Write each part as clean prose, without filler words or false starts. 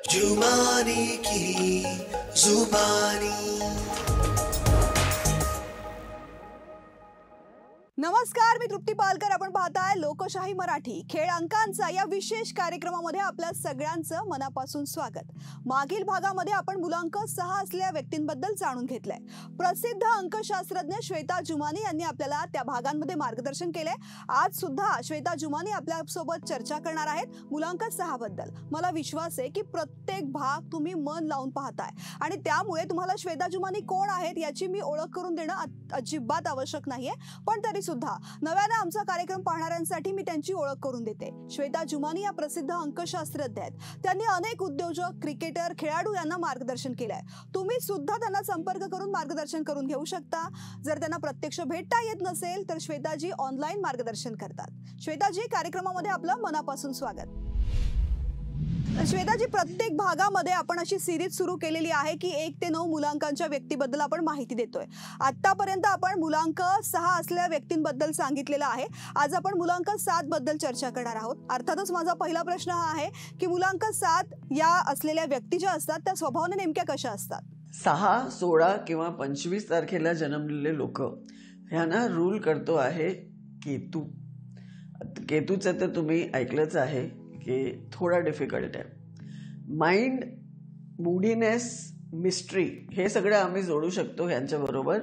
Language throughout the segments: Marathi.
जुमानी की जुबानी। नमस्कार, मी तृप्ती पालकर. आपण पाहताय लोकशाही मराठी. खेळ अंकांचा या विशेष कार्यक्रमामध्ये आपल्या सगळ्यांचं मनापासून स्वागत. मागील भागामध्ये आपण मुलांक 6 असलेल्या व्यक्तींबद्दल जाणून घेतलंय. प्रसिद्ध अंकशास्त्रज्ञ श्वेता जुमानी यांनी आपल्याला त्या भागांमध्ये मार्गदर्शन केले. आज सुद्धा श्वेता जुमानी आपल्या सोबत चर्चा करणार आहेत मुलांक 6 बद्दल. मला विश्वास आहे की प्रत्येक भाग तुम्ही मन लावून पाहताय आणि त्यामुळे तुम्हाला श्वेता जुमानी कोण आहेत याची मी ओळख करून देणं अजिबात आवश्यक नाहीये. पण तरी सुद्धा नव्याने आमचा कार्यक्रम पाहणाऱ्यांसाठी मी त्यांची ओळख करून देते. श्वेता जुमानी या प्रसिद्ध अंकशास्त्रज्ञ आहेत. त्यांनी अनेक उद्योजक, क्रिकेटर, खेळाडू यांना मार्गदर्शन केलंय. तुम्ही सुद्धा त्यांना संपर्क करून मार्गदर्शन करून घेऊ शकता. जर त्यांना प्रत्यक्ष भेटता येत नसेल तर श्वेताजी ऑनलाईन मार्गदर्शन करतात. श्वेताजी, कार्यक्रमामध्ये आपलं मनापासून स्वागत. श्वेताजी, प्रत्येक भागामध्ये आपण अशी सिरीज सुरू केलेली आहे की 1 ते 9 मुलांकांच्या व्यक्तीबद्दल आपण माहिती देतोय. आतापर्यंत आपण मुलांक 6 असलेल्या व्यक्तींबद्दल सांगितलेलं आहे. आज आपण मुलांक 7 बद्दल चर्चा करणार आहोत. अर्थातच माझा पहिला प्रश्न हा आहे की मुलांक 7 या असलेल्या व्यक्ती ज्या असतात त्या स्वभावाने नेमक्या कशा असतात? 6, 16 किंवा 25 तारखेला जन्मलेले लोक ह्यांना रूल करतो आहे केतू. केतूचं तर तुम्ही ऐकलंच आहे की थोडा डिफिकल्ट आहे. माइंड, मूडीनेस, मिस्ट्री हे सगळं आम्ही जोडू शकतो ह्यांच्याबरोबर.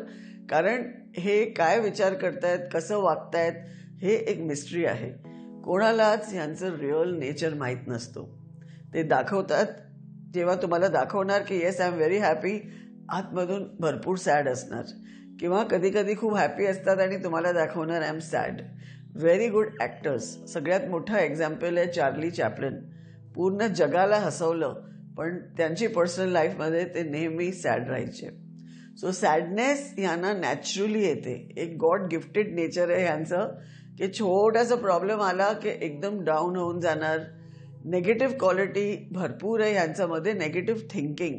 कारण हे काय विचार करतायत, कसं वागतायत हे एक मिस्ट्री आहे. कोणालाच ह्यांचं रिअल नेचर माहीत नसतो. ते दाखवतात, जेव्हा तुम्हाला दाखवणार की yes I am very happy, आतमधून भरपूर सॅड असणार. किंवा कधी कधी खूप हॅपी असतात आणि तुम्हाला दाखवणार I am sad. Very good actors. सगळ्यात मोठं एक्झाम्पल आहे चार्ली चॅप्लिन. पूर्ण जगाला हसवलं, पण त्यांची पर्सनल लाईफमध्ये ते नेहमी सॅड राहायचे. सो सॅडनेस यांना नॅचरली येते. एक गॉड गिफ्टेड नेचर आहे ह्यांचं की छोटासा प्रॉब्लेम आला की एकदम डाऊन होऊन जाणार. नेगेटिव्ह क्वालिटी भरपूर आहे ह्यांच्यामध्ये. नेगेटिव्ह थिंकिंग,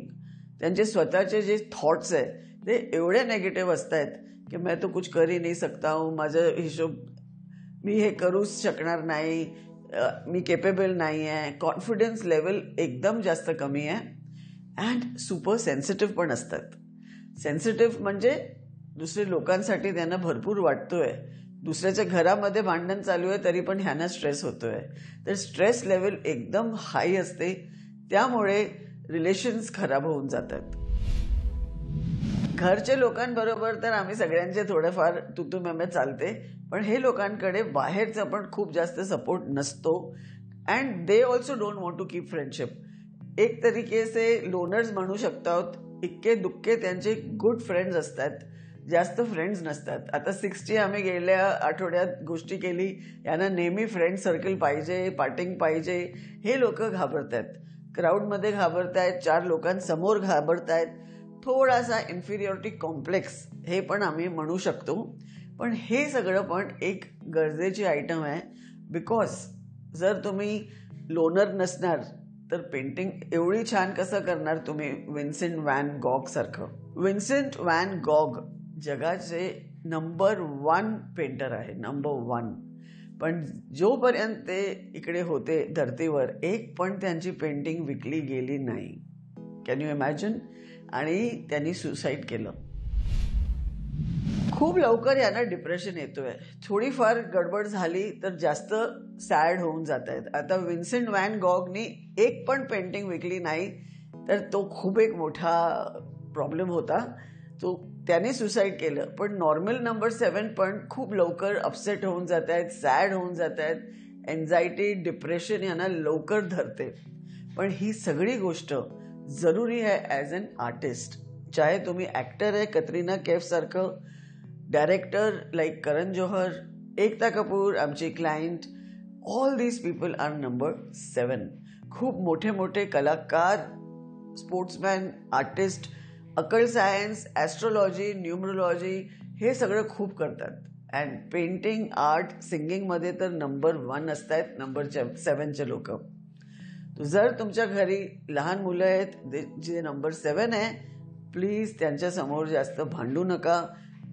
त्यांचे स्वतःचे जे थॉट्स आहे ते एवढे नेगेटिव्ह असत आहेत की मैं तो कुछ कर ही नहीं सकता हूँ, माझं हिशोब मी हे करूच शकणार नाही, मी केपेबल नाही आहे. कॉन्फिडन्स लेवल एकदम जास्त कमी आहे. अँड सुपर सेन्सिटिव्ह पण असतात. सेन्सिटिव्ह म्हणजे दुसरे लोकांसाठी त्यांना भरपूर वाटतोय. दुसऱ्याच्या घरामध्ये भांडण चालू आहे तरी पण ह्यांना स्ट्रेस होतोय. तर स्ट्रेस लेवल एकदम हाय असते. त्यामुळे रिलेशन्स खराब होऊन जातात. घरच्या लोकांबरोबर तर आम्ही सगळ्यांचे थोडेफार तुतू मेमे चालते, पण हे लोकांकडे बाहेरचा पण खूप जास्त सपोर्ट नसतो. And they also don't want to keep friendship. एक तरीके से लोनर्स म्हणू शकतात. इक्के दुक्के त्यांचे गुड फ्रेंड्स असतात, जास्त फ्रेंड्स नसतात. आता 60 आम्ही गेल्या आठवड्यात गोष्टी केली. यांना नेहमी फ्रेंड सर्कल पाहिजे, पार्टिंग पाहिजे. हे लोक घाबरतात, क्राऊडमध्ये घाबरतायत, 4 लोकांसमोर घाबरतायत. थोडासा इन्फिरियरिटी कॉम्प्लेक्स हे पण आम्ही म्हणू शकतो. पण हे सगळं पण एक गरजेची आयटम आहे. बिकॉज जर तुम्ही लोनर नसणार तर पेंटिंग एवढी छान कसं करणार तुम्ही? विन्सेंट व्हॅन गॉग सारखं. विन्सेंट व्हॅन गॉग जगाचे नंबर 1 पेंटर आहे, नंबर 1. पण जोपर्यंत ते इकडे होते धर्तीवर, एक पण त्यांची पेंटिंग विकली गेली नाही. Can you imagine? आणि त्यांनी सुसाईड केलं. खूप लवकर यांना डिप्रेशन येतोय. थोडीफार गडबड झाली तर जास्त सॅड होऊन जात आहेत. आता विन्सेंट व्हॅन गॉगनी एक पण पेंटिंग विकली नाही तर तो खूप एक मोठा प्रॉब्लेम होता. तो त्याने सुसाईड केलं. पण नॉर्मल नंबर 7 पण खूप लवकर अपसेट होऊन जात आहेत, सॅड होऊन जात आहेत. एन्झायटी, डिप्रेशन यांना लवकर धरते. पण ही सगळी गोष्ट जरूरी आहे ॲज अन आर्टिस्ट. चाहे तुम्ही ॲक्टर आहे कतरिना कैफ सारखं, डायरेक्टर लाईक करण जोहर, एकता कपूर आमची client, all these people are number 7. खूप मोठे मोठे कलाकार, sportsman, artist, occult science, astrology, numerology हे सगळं खूप करतात. अँड पेंटिंग, आर्ट, सिंगिंगमध्ये तर नंबर 1 असत आहेत, नंबर 7चे लोक. जर तुमच्या घरी लहान मुलं आहेत जे नंबर 7 आहे, प्लीज त्यांच्यासमोर जास्त भांडू नका.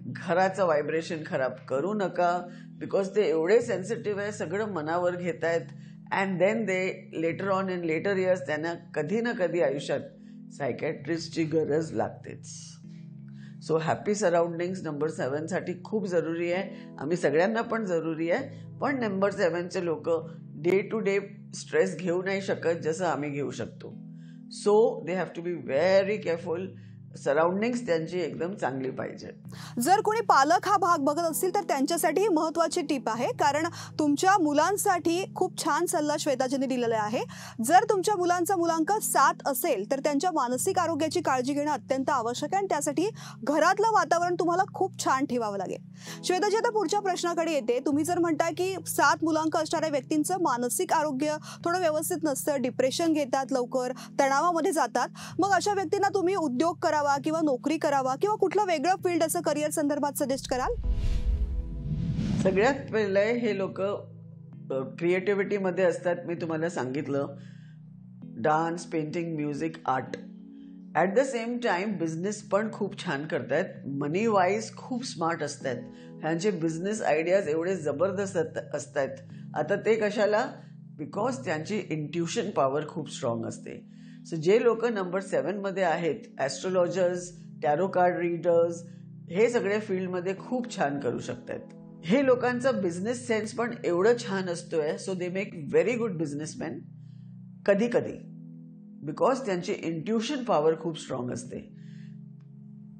घराचं व्हायब्रेशन खराब करू नका. बिकॉज ते एवढे सेन्सिटिव्ह आहे, सगळं मनावर घेत आहेत. And then they later on in later years त्यांना कधी ना कधी आयुष्यात सायकॅट्रिस्टची गरज लागतेच. सो हॅपी सराउंडिंग्स नंबर 7 साठी खूप जरुरी आहे. आम्ही सगळ्यांना पण जरुरी आहे. पण नंबर 7चे लोक डे टू डे स्ट्रेस घेऊ नाही शकत जसं आम्ही घेऊ शकतो. So they have to be very careful. Surroundings त्यांची एकदम चांगली पाहिजे. जर कोणी पालक हा भाग बघत असतील तर त्यांच्यासाठी ही महत्त्वाची टीप आहे, कारण तुमच्या मुलांसाठी खूप छान सल्ला श्वेताजींनी दिलेला आहे. जर तुमच्या मुलांचा मुलांक 7 असेल तर त्यांच्या मानसिक आरोग्याची काळजी घेणं अत्यंत आवश्यक आहे आणि त्यासाठी घरातलं वातावरण तुम्हाला खूप छान ठेवावं लागेल. श्वेताजी, आता पुढच्या प्रश्नाकडे येते. तुम्ही जर म्हणताय की 7 मुलांक असणाऱ्या व्यक्तींचं मानसिक आरोग्य थोडं व्यवस्थित नसतं, डिप्रेशन घेतात, लवकर तणावामध्ये जातात, मग अशा व्यक्तींना तुम्ही उद्योग करावा किंवा नोकरी करावा किंवा कुठलं वेगळं फील्ड असं करिअर संदर्भात सजेस्ट कराल? सगळ्यात पहिले हे लोक क्रिएटिव्हिटी मध्ये असतात. मी तुम्हाला सांगितलं, dance, painting, music, art. At the same time business पण खूप छान करतात. मनी वाईज खूप स्मार्ट असतात. ह्यांचे बिझनेस आयडियाज एवढे जबरदस्त असतात. आता ते कशाला? बिकॉज त्यांची इंट्युशन पॉवर खूप स्ट्रॉंग असते. सो जे लोक नंबर 7 मध्ये आहेत, ॲस्ट्रोलॉजर्स, टॅरो कार्ड रीडर्स, हे सगळ्या फील्डमध्ये खूप छान करू शकतात. हे लोकांचा बिझनेस सेन्स पण एवढं छान असतोय. So they make very good businessman कधी कधी, बिकॉज त्यांची इंट्युशन पॉवर खूप स्ट्रॉंग असते.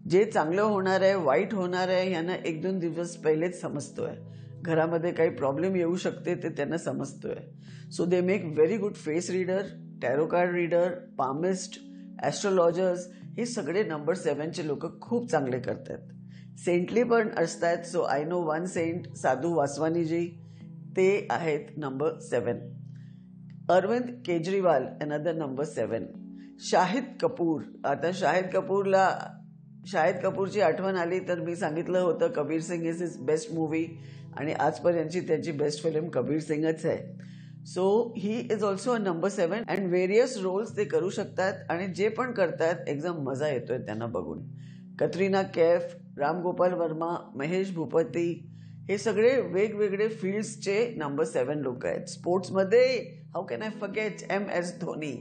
जे चांगलं होणार आहे, वाईट होणार आहे, यांना 1-2 दिवस पहिलेच समजतोय. घरामध्ये काही प्रॉब्लेम येऊ शकते ते त्यांना समजतोय. So they make very good face reader, tarot card reader, palmist, astrologers. हे सगळे नंबर 7चे लोक खूप चांगले करतात. सेंटली पण असतात. So I know one saint, Sadhu Vaswaniji, ते आहेत number 7. Arvind Kejriwal another number 7. Shahid Kapoor. आता शाहिद कपूरची आठवण आली तर मी सांगितलं होतं Kabir Singh is his best movie, आणि आजपर्यंतची त्यांची बेस्ट फिल्म कबीर सिंगच आहे. So he is also a number 7 and various roles ते करू शकतात आणि जे पण करतात एकदम मजा येतोय त्यांना बघून. कतरिना कैफ, राम गोपाल वर्मा, महेश भूपती, हे सगळे वेगवेगळे फील्ड्सचे नंबर 7 लोक आहेत. स्पोर्ट्समध्ये how can I forget MS Dhoni.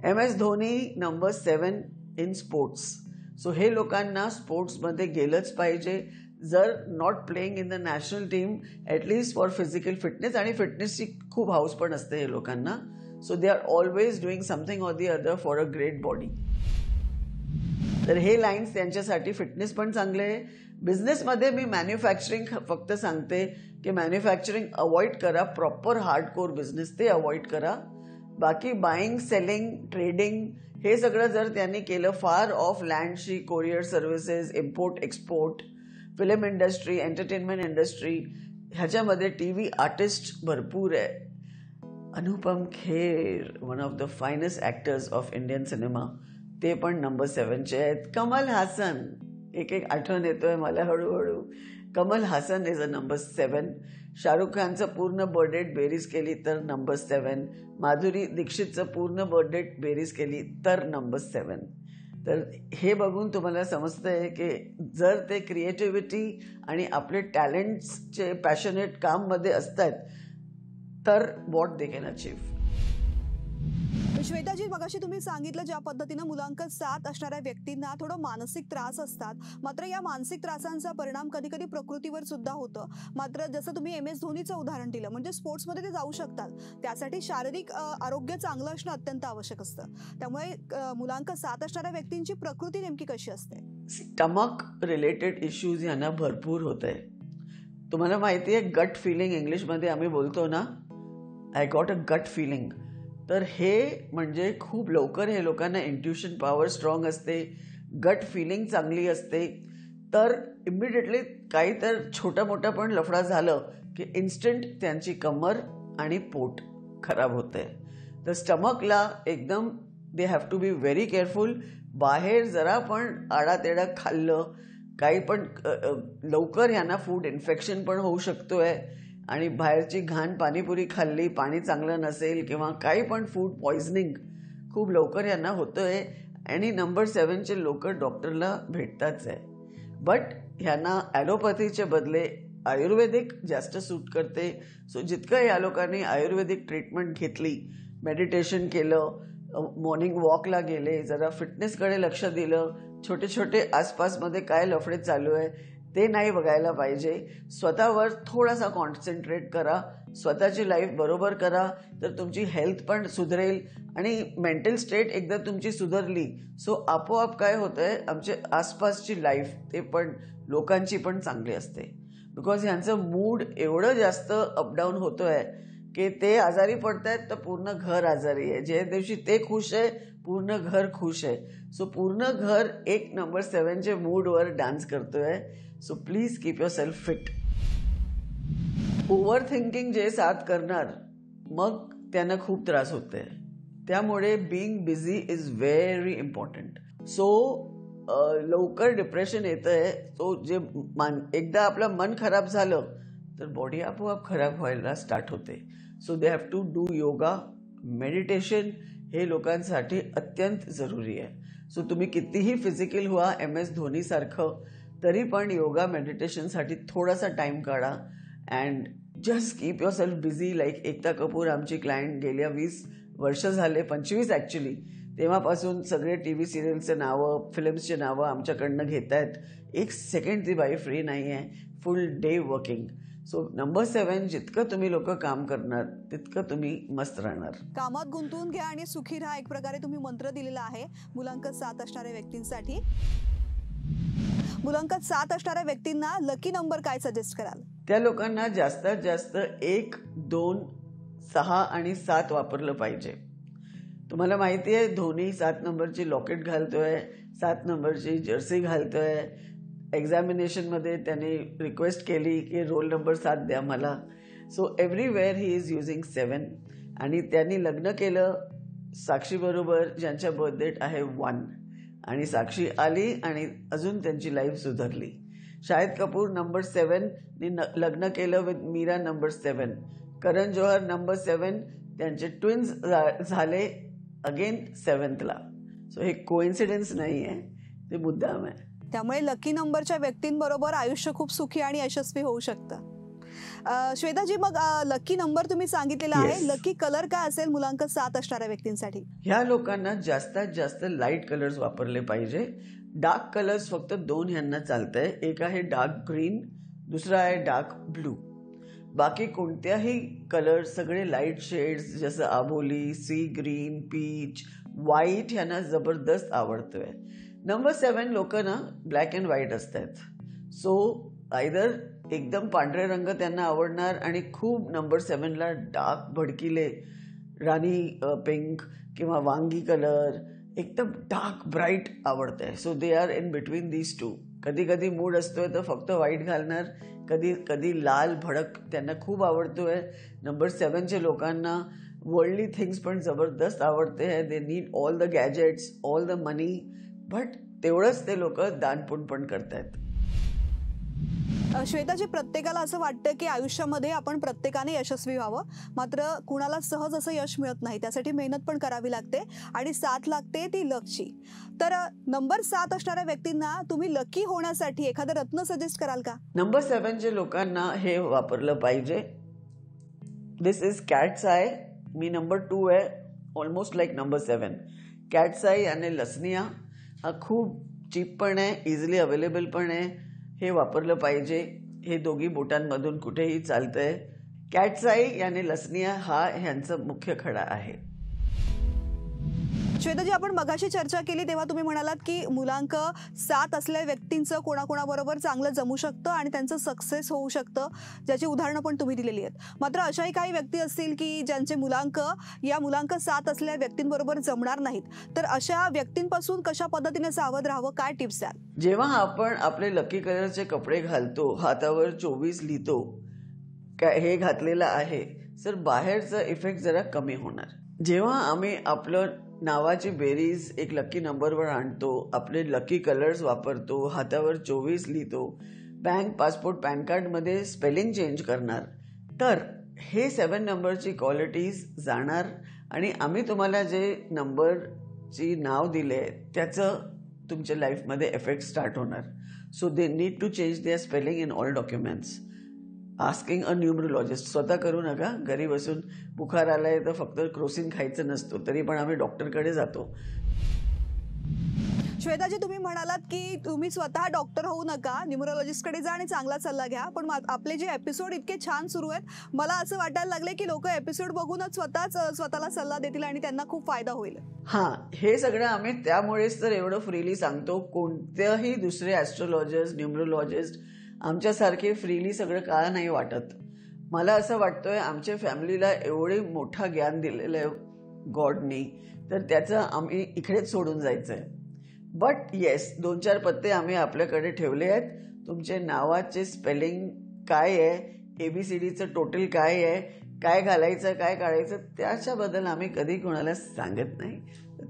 MS Dhoni number 7 in sports. So हे लोकांना स्पोर्ट्समध्ये गेलंच पाहिजे. जर not playing in the national team, at least for physical fitness, आणि फिटनेसची खूप हाऊस पण असते हे लोकांना. So they are always doing something or the other for a great body. तर हे लाईन्स त्यांच्यासाठी. फिटनेस पण चांगले आहे. बिझनेसमध्ये मी मॅन्युफॅक्चरिंग फक्त सांगते की मॅन्युफॅक्चरिंग अवॉइड करा. प्रॉपर हार्डकोर बिझनेस ते अवॉइड करा. बाकी बाईंग, सेलिंग, ट्रेडिंग हे सगळं जर त्यांनी केलं, फार ऑफ लँडशी, courier services, import export, film industry, entertainment industry, ह्याच्यामध्ये TV आर्टिस्ट भरपूर आहे. Anupam Kher, one of the finest actors of Indian cinema, ते पण नंबर 7चे आहेत. कमल हासन, एक आठवण येतोय मला हळूहळू. Kamal Haasan is a number 7. Shahrukh खानचं पूर्ण बर्थडेट बेरीज केली तर नंबर 7. माधुरी दीक्षितचं पूर्ण बर्थडेट बेरीज केली तर नंबर 7. तर हे बघून तुम्हाला समजतंय की जर ते क्रिएटिव्हिटी आणि आपले टॅलेंट्सचे पॅशनेट काममध्ये असतात तर व्हॉट दे कॅन अचीव्ह. श्वेताजी, मगाशी तुम्ही सांगितलं ज्या पद्धतीनं मुलांक 7 असणाऱ्या व्यक्तींना थोडं मानसिक त्रास असतात, मात्र या मानसिक त्रासांचा परिणाम कधी कधी प्रकृतीवर सुद्धा होतं. मात्र जसं तुम्ही MS धोनीचं उदाहरण दिलं, म्हणजे स्पोर्ट्समध्ये ते जाऊ शकतात, त्यासाठी शारीरिक आरोग्य चांगलं असणं अत्यंत आवश्यक असतं. त्यामुळे मुलांक 7 असणाऱ्या व्यक्तींची प्रकृती नेमकी कशी असते? स्टमक रिलेटेड इश्यूज यांना भरपूर होत आहे. तुम्हाला माहिती आहे गट फिलिंग इंग्लिशमध्ये आम्ही बोलतो ना, आय गॉट अ गट फिलिंग. तर हे म्हणजे खूप लवकर हे लोकांना इंट्युशन पॉवर स्ट्रॉंग असते, गट फिलिंग चांगली असते. तर इमिडिएटली काही तर छोटा मोठा पण लफडा झालं की इन्स्टंट त्यांची कमर आणि पोट खराब होते. तर स्टमकला एकदम they have to be very careful. बाहेर जरा पण आडातेडा खाल्लं, काही पण लवकर ह्यांना फूड इन्फेक्शन पण होऊ शकतोय. आणि बाहेरची घाण पाणीपुरी खाल्ली, पाणी चांगलं नसेल किंवा काही पण फूड पॉइझनिंग खूप लवकर यांना होतंय. आणि नंबर 7चे लोक डॉक्टरला भेटताच आहे. बट ह्यांना ॲलोपॅथीचे बदले आयुर्वेदिक जास्त सूट करते. सो जितकं या लोकांनी आयुर्वेदिक ट्रीटमेंट घेतली, मेडिटेशन केलं, मॉर्निंग वॉकला गेले, जरा फिटनेसकडे लक्ष दिलं, छोटे छोटे आसपासमध्ये काय लफडे चालू आहे ते नाही बघायला पाहिजे, स्वतःवर थोडासा कॉन्सन्ट्रेट करा, स्वतःची लाईफ बरोबर करा, तर तुमची हेल्थ पण सुधरेल आणि मेंटल स्टेट एकदा तुमची सुधारली सो आपोआप काय होतंय, आमच्या आसपासची लाईफ ते पण लोकांची पण चांगली असते. बिकॉज ह्यांचं मूड एवढं जास्त अपडाऊन होतोय की ते आजारी पडतायत तर पूर्ण घर आजारी आहे, ज्या दिवशी ते खुश आहे पूर्ण घर खुश आहे. सो पूर्ण घर एक नंबर 7चे मूडवर डान्स करतोय. So please keep your self fit. Over thinking जे साथ करणार मग त्यांना खूप त्रास होते, त्यामुळे being busy is very important. So लवकर डिप्रेशन येतंय. तो जे एकदा आपलं मन खराब झालं तर बॉडी आपोआप खराब व्हायला स्टार्ट होते. So they have to do yoga, meditation हे लोकांसाठी अत्यंत जरुरी आहे. सो तुम्ही कितीही फिजिकल व्हा, MS धोनी सारखं, तरी पण योगा मेडिटेशनसाठी थोडासा टाइम काढा and just keep yourself busy. Like Ekta Kapoor आमची क्लायंट गेल्या 20 वर्ष झाले, 25 ॲक्च्युली, तेव्हापासून सगळे TV सिरियलचे नावं, फिल्म्सचे नावं आमच्याकडनं घेत आहेत. एक सेकंड ती बाई फ्री नाही आहे, फुल डे वर्किंग. सो नंबर 7, जितकं तुम्ही लोक काम करणार तितकं तुम्ही मस्त राहणार. कामात गुंतवून घ्या आणि सुखी राहा, एक प्रकारे तुम्ही मंत्र दिलेला आहे मुलांक 7 असणाऱ्या व्यक्तींसाठी. मुलांक 7 असणाऱ्या व्यक्तींना लकी नंबर काय सजेस्ट कराल? त्या लोकांना जास्तीत जास्त 1, 2, 6 आणि 7 वापरलं पाहिजे. तुम्हाला माहिती आहे धोनी 7 नंबरची लॉकेट घालतोय, 7 नंबरची जर्सी घालतोय. एक्झामिनेशनमध्ये त्यांनी रिक्वेस्ट केली की रोल नंबर 7 द्या मला. So everywhere he is using 7. आणि त्यांनी लग्न केलं साक्षीबरोबर ज्यांच्या बर्थ डेट आहे 1, आणि साक्षी आली आणि अजून त्यांची लाईफ सुधारली. शाहिद कपूर नंबर 7 ने लग्न केलं with Mira number 7. Karan Johar number 7, त्यांचे ट्विन्स झाले अगेन 7th. सो हे कोइन्सिडन्स नाही आहे, ते मुद्दाम आहे. त्यामुळे लकी नंबरच्या व्यक्तींबरोबर आयुष्य खूप सुखी आणि यशस्वी होऊ शकतं. श्वेताजी, मग लकी नंबर तुम्ही सांगितलेला आहे, लकी कलर काय असेल मुलांक 7 असणाऱ्या व्यक्तींसाठी? ह्या लोकांना जास्तीत जास्त लाईट कलर्स वापरले पाहिजे. डार्क कलर्स फक्त 2 ह्यांना चालतंय. एक आहे डार्क ग्रीन, दुसरा आहे डार्क ब्लू. बाकी कोणत्याही कलर सगळे लाईट शेड्स जसं आबोली, सी ग्रीन, पीच, व्हाईट ह्यांना जबरदस्त आवडतोय. नंबर 7 लोक ना ब्लॅक अँड व्हाईट असतात. सो आयदर एकदम पांढरे रंग त्यांना आवडणार आणि खूप नंबर 7ला डार्क भडकिले राणी पिंक किंवा वांगी कलर एकदम डार्क ब्राईट आवडतंय. So they are in between these 2. कधी कधी मूड असतोय तर फक्त व्हाईट घालणार, कधी कधी लाल भडक त्यांना खूप आवडतोय. नंबर 7चे लोकांना वर्ल्डली थिंग्स पण जबरदस्त आवडते. They need all the gadgets, all the money, but तेवढंच ते लोक दानपुण्य पण करतात. श्वेताजी, प्रत्येकाला असं वाटतं की आयुष्यामध्ये आपण प्रत्येकाने यशस्वी व्हावं, मात्र कुणाला सहज असं यश मिळत नाही, त्यासाठी मेहनत पण करावी लागते आणि साथ लागते ती लकची. तर नंबर 7 असणाऱ्या व्यक्तींना तुम्ही लकी होण्यासाठी एखादं रत्न सजेस्ट कराल का? नंबर 7चे लोकांना हे वापरलं पाहिजे. This is cat's eye. मी नंबर 2 आहे, almost like number 7. Cat's eye आणि लसनिया हा खूप चीप पण आहे, इझिली अवेलेबल पण आहे. हे वापरलं पाहिजे. हे दोघी बोटांमधून कुठेही चालतंय. कॅट्स आय याने लसनिया हा ह्यांचं मुख्य खडा आहे. श्वेताजी, आपण मगाशी चर्चा केली तेव्हा तुम्ही म्हणालात की मुलांक 7 असलेल्या व्यक्तींचं कोणाकोणाबरोबर चांगलं जमू शकतं आणि त्यांचं सक्सेस होऊ शकतं, ज्याची उदाहरणं पण तुम्ही दिलेली आहेत. मात्र अशाही काही व्यक्ती असतील की ज्यांचे मुलांक 7 असलेल्या व्यक्तींबरोबर जमणार नाहीत, तर अशा व्यक्तींपासून कशा पद्धतीने सावध राहावं, काय टिप्स द्याल? जेव्हा आपण आपले लकी कलरचे कपडे घालतो, हातावर 24 लिहितो, हे घातलेलं आहे, तर बाहेरचा इफेक्ट जरा कमी होणार. जेव्हा आम्ही आपलं नावाची बेरीज एक लकी नंबरवर आणतो, आपले लकी कलर्स वापरतो, हातावर 24 लिहितो, बँक, पासपोर्ट, पॅन कार्डमध्ये स्पेलिंग चेंज करणार, तर हे 7 नंबरची क्वालिटीज जाणार आणि आम्ही तुम्हाला जे नंबरची नाव दिले त्याचं तुमच्या लाईफमध्ये इफेक्ट स्टार्ट होणार. So they need to change their spelling in all documents. Asking a numerologist. स्वतः करू नका. घरी बसून बुखार आलाय तर फक्त क्रोसिन खायचं नसतो, तरी पण आम्ही डॉक्टरकडे जातो. श्वेताजी, तुम्ही म्हणालात की तुम्ही स्वतः डॉक्टर होऊ नका, न्यूमरोलॉजिस्टकडे जा आणि चांगला सल्ला घ्या. पण आपले जे एपिसोड इतके छान सुरू आहेत, मला असं वाटायला लागले की लोक एपिसोड बघूनच स्वतःला सल्ला देतील आणि त्यांना खूप फायदा होईल. हां, हे सगळं आम्ही त्यामुळेच तर एवढं फ्रीली सांगतो. कोणत्याही दुसरे ॲस्ट्रोलॉजिस्ट, न्यूमरोलॉजिस्ट आमच्यासारखे फ्रीली सगळं का नाही वाटत. मला असं वाटतंय आमच्या फॅमिलीला एवढे मोठा ज्ञान दिलेलं आहे गॉडनी, तर त्याचं आम्ही इकडेच सोडून जायचं आहे. बट येस, 2-4 पत्ते आम्ही आपल्याकडे ठेवले आहेत. तुमचे नावाचे स्पेलिंग काय आहे, ABCDचं टोटल काय आहे, काय घालायचं काय काढायचं, त्याच्याबद्दल आम्ही कधी कोणाला सांगत नाही.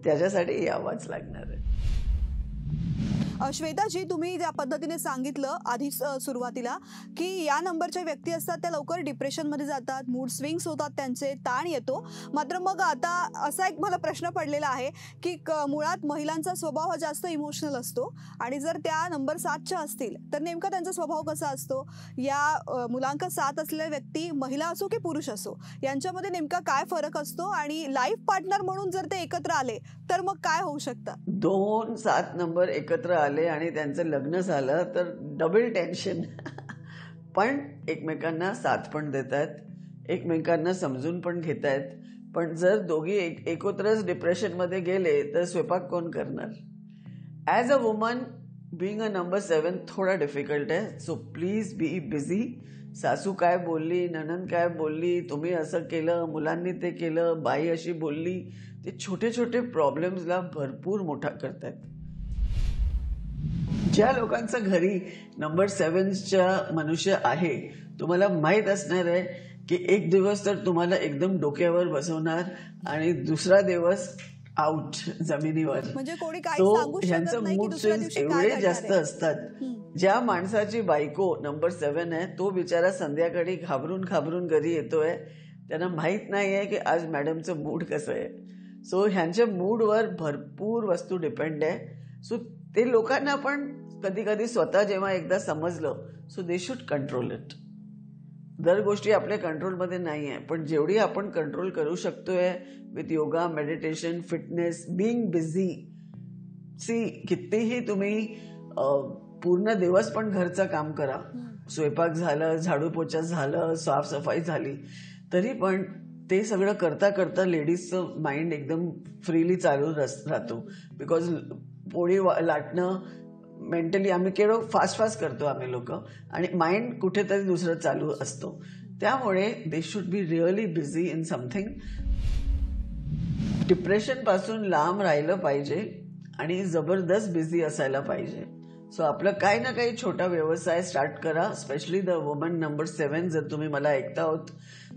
त्याच्यासाठी यावंच लागणार आहे. श्वेताजी, तुम्ही ज्या पद्धतीने सांगितलं आधी सुरुवातीला की या नंबरच्या व्यक्ती असतात त्या लवकर डिप्रेशनमध्ये जातात, मूड स्विंग्स होतात, त्यांचे ताण येतो. मात्र मग आता असा एक मला प्रश्न पडलेला आहे की मुळात महिलांचा स्वभाव हा जास्त इमोशनल असतो आणि जर त्या नंबर 7च्या असतील तर नेमका त्यांचा स्वभाव कसा असतो? या मुलांक 7 असलेल्या व्यक्ती, महिला असो की पुरुष असो, यांच्यामध्ये नेमका काय फरक असतो आणि लाईफ पार्टनर म्हणून जर ते एकत्र आले तर मग काय होऊ शकतं? 2-7 नंबर एकत्र आले आणि त्यांचं लग्न झालं तर डबल टेन्शन. पण एकमेकांना साथ पण देत आहेत, एकमेकांना समजून पण घेत आहेत. पण जर दोघी एकत्रच डिप्रेशनमध्ये गेले तर स्वयंपाक कोण करणार? As a woman being a number 7 थोडा डिफिकल्ट आहे. So please be busy. सासू काय बोलली, नणंद काय बोलली, तुम्ही असं केलं, मुलांनी ते केलं, बाई अशी बोलली, ते छोटे छोटे प्रॉब्लेम्सला भरपूर मोठा करतात. ज्या लोकांचं घरी नंबर 7च्या मनुष्य आहे, तुम्हाला माहीत असणार आहे की एक दिवस तर तुम्हाला एकदम डोक्यावर बसवणार आणि दुसरा दिवस आउट जमिनीवर. म्हणजे कोणी काही सांगू शकत नाही की दुसऱ्या दिवशी काय एवढे जास्त असतात. ज्या माणसाची बायको नंबर 7 आहे तो बिचारा संध्याकाळी घाबरून घाबरून घरी येतोय. त्यांना माहित नाही आहे की आज मॅडमचं मूड कसं आहे. सो ह्यांच्या मूडवर भरपूर वस्तू डिपेंड आहे. सो ते लोकांना पण कधी कधी स्वतः जेव्हा एकदा समजलं, so they should control it. दर गोष्टी आपल्या कंट्रोलमध्ये नाही आहे, पण जेवढी आपण कंट्रोल करू शकतोय with yoga, meditation, fitness, being busy. कितीही तुम्ही पूर्ण दिवस पण घरचं काम करा, स्वयंपाक झालं, झाडू पोछा झालं, साफसफाई झाली, तरी पण ते सगळं करता करता लेडीजचं माइंड एकदम फ्रीली चालू राहतो. बिकॉज पोळी लाटणं मेंटली आम्ही केवढं फास्ट करतो आम्ही लोक, आणि माइंड कुठेतरी दुसरं चालू असतो. त्यामुळे they should be really busy in something. Depression पासून लांब राहिलं पाहिजे आणि जबरदस्त बिझी असायला पाहिजे. सो आपलं काही ना काही छोटा व्यवसाय स्टार्ट करा. स्पेशली द वुमन नंबर 7 जर तुम्ही मला ऐकता आहोत,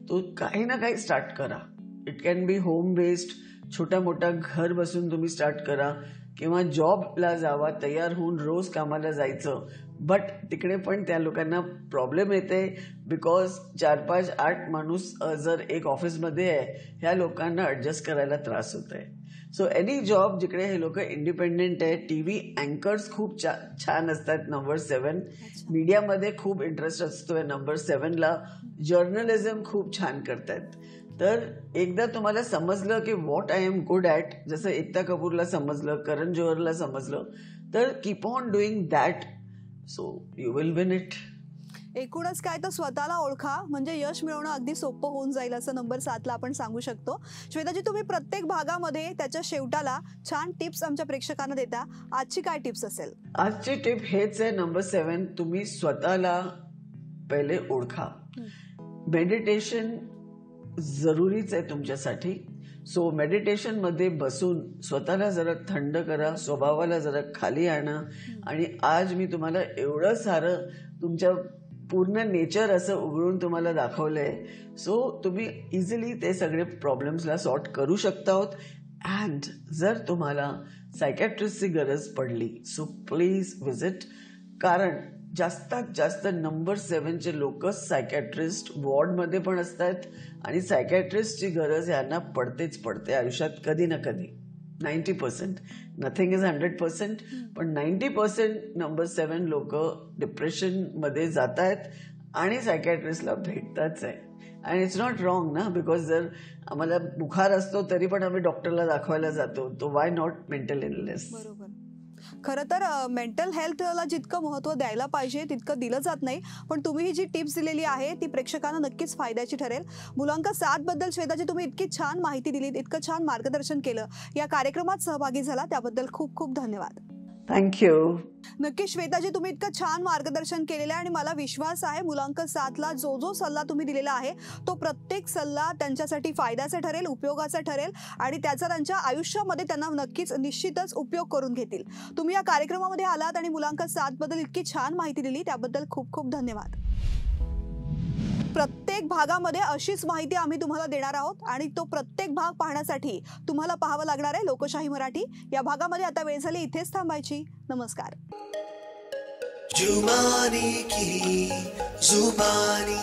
तो काही ना काही स्टार्ट करा. It can be home based, छोटा मोठा घर बसून तुम्ही स्टार्ट करा, किंवा जॉबला जावा, तयार होऊन रोज कामाला जायचं. बट तिकडे पण त्या लोकांना प्रॉब्लेम येते, बिकॉज 4-5-8 माणूस जर एक ऑफिसमध्ये आहे, ह्या लोकांना ॲडजस्ट करायला त्रास होत आहे. सो एनी जॉब जिकडे हे लोक इंडिपेंडेंट आहे. TV अँकर्स खूप छान असतात नंबर 7. मीडियामध्ये खूप इंटरेस्ट असतोय नंबर 7ला. जर्नलिझम खूप छान करतात. तर एकदा तुम्हाला समजलं की what I am good at, जसं एकता कपूरला समजलं, करण जोहरला समजलं, तर keep on doing that. So you will win it. एकूणच काय तर स्वतःला ओळखा, म्हणजे यश मिळवणं अगदी सोपं होऊन जाईल असं नंबर 7ला आपण सांगू शकतो. श्वेताजी, तुम्ही प्रत्येक भागामध्ये त्याच्या शेवटाला छान टिप्स आमच्या प्रेक्षकांना देता. आजची काय टिप्स असेल? आजची टिप हेच आहे नंबर 7, तुम्ही स्वतःला पहिले ओळखा. मेडिटेशन जरुरीच आहे तुमच्यासाठी. सो मेडिटेशनमध्ये बसून स्वतःला जरा थंड करा, स्वभावाला जरा खाली आणा. आणि आज मी तुम्हाला एवढं सारं तुमच्या पूर्ण नेचर असं उघडून तुम्हाला दाखवलंय. सो तुम्ही इझिली ते सगळे प्रॉब्लेम्सला सॉर्ट करू शकता आहोत. अँड जर तुम्हाला सायकॅट्रिस्टची गरज पडली, सो प्लीज व्हिजिट. कारण जास्तीत जास्त नंबर 7चे लोक सायकॅट्रिस्ट वॉर्डमध्ये पण असतात, आणि सायकॅट्रिस्टची गरज यांना पडतेच पडते आयुष्यात कधी ना कधी. 90%, नथिंग इज 100%, पण 90% नंबर 7 लोक डिप्रेशनमध्ये जात आहेत. आणि सायकॅट्रिस्टला भेटताच आहे. आणि इट्स नॉट रॉंग ना, बिकॉज जर आम्हाला बुखार असतो तरी पण आम्ही डॉक्टरला दाखवायला जातो, तो वाय नॉट मेंटल इलनेस. बरोबर. खरं तर मेंटल हेल्थला जितकं महत्त्व द्यायला पाहिजे तितकं दिलं जात नाही. पण तुम्ही ही जी टिप्स दिलेली आहे ती प्रेक्षकांना नक्कीच फायद्याची ठरेल. मुलांक 7 बद्दल श्वेताजी तुम्ही इतकी छान माहिती दिलीत, इतकं छान मार्गदर्शन केलं, या कार्यक्रमात सहभागी झाला त्याबद्दल खूप खूप धन्यवाद. थँक्यू. नक्की श्वेताजी तुम्ही इतकं छान मार्गदर्शन केलेलं आहे आणि मला विश्वास आहे मुलांक 7ला जो जो सल्ला तुम्ही दिलेला आहे तो प्रत्येक सल्ला त्यांच्यासाठी फायद्याचा ठरेल, उपयोगाचा ठरेल आणि त्याचा त्यांच्या आयुष्यामध्ये त्यांना नक्कीच निश्चितच उपयोग करून घेतील. तुम्ही या कार्यक्रमामध्ये आलात आणि मुलांक 7 बद्दल इतकी छान माहिती दिली त्याबद्दल खूप खूप धन्यवाद. प्रत्येक भागामध्ये अशीच माहिती आम्ही तुम्हाला देणार आहोत आणि तो प्रत्येक भाग पाहण्यासाठी तुम्हाला पाहावं लागणार आहे लोकशाही मराठी. या भागामध्ये आता वेळ झाली इथेच थांबायची. नमस्कार. जुमानी की जुबानी